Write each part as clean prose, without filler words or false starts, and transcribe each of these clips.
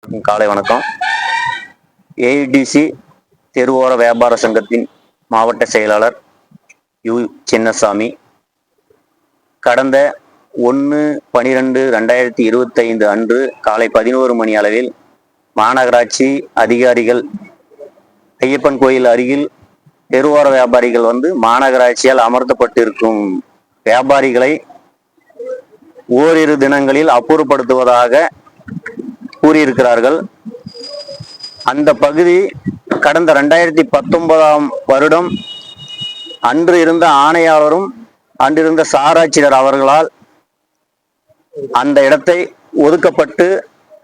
காலை வணக்கம். ஏஐடிசி தெருவோர வியாபார சங்கத்தின் மாவட்ட செயலாளர் யு சின்னசாமி. கடந்த 1/12/2025 அன்று காலை 11 மணி அளவில் மாநகராட்சி அதிகாரிகள் ஐயப்பன் கோயில் அருகில் தெருவோர வியாபாரிகள் மாநகராட்சியால் அமர்த்தப்பட்டிருக்கும் வியாபாரிகளை ஓரிரு தினங்களில் அப்புறப்படுத்துவதாக கூறியிருக்கிறார்கள். அந்த பகுதி கடந்த 2019 வருடம் அன்று இருந்த ஆணையாளரும் அன்றிருந்த சாராட்சியர் அவர்களால் அந்த இடத்தை ஒதுக்கப்பட்டு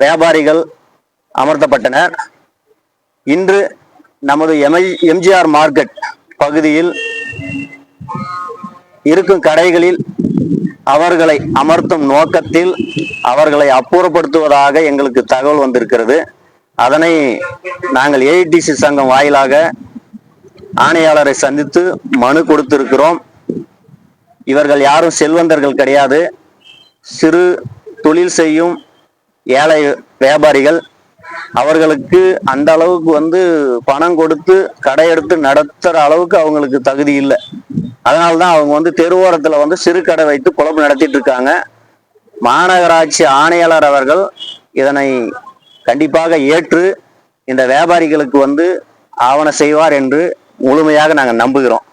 வியாபாரிகள் அமர்த்தப்பட்டனர். இன்று நமது எம்ஜிஆர் மார்க்கெட் பகுதியில் இருக்கும் கடைகளில் அவர்களை அமர்த்தும் நோக்கத்தில் அவர்களை அப்புறப்படுத்துவதாக எங்களுக்கு தகவல் வந்திருக்கிறது. அதனை நாங்கள் ஏஐடிசி சங்கம் வாயிலாக ஆணையாளரை சந்தித்து மனு கொடுத்திருக்கிறோம். இவர்கள் யாரும் செல்வந்தர்கள் கிடையாது, சிறு தொழில் செய்யும் ஏழை வியாபாரிகள். அவர்களுக்கு அந்த அளவுக்கு பணம் கொடுத்து கடை எடுத்து நடத்துற அளவுக்கு அவங்களுக்கு தகுதி இல்லை. அதனால்தான் அவங்க தெருவோரத்துல சிறு கடை வைத்து குழப்பம் நடத்திட்டு இருக்காங்க. மாநகராட்சி ஆணையாளர் அவர்கள் இதனை கண்டிப்பாக ஏற்று இந்த வியாபாரிகளுக்கு ஆவண செய்வார் என்று முழுமையாக நாங்கள் நம்புகிறோம்.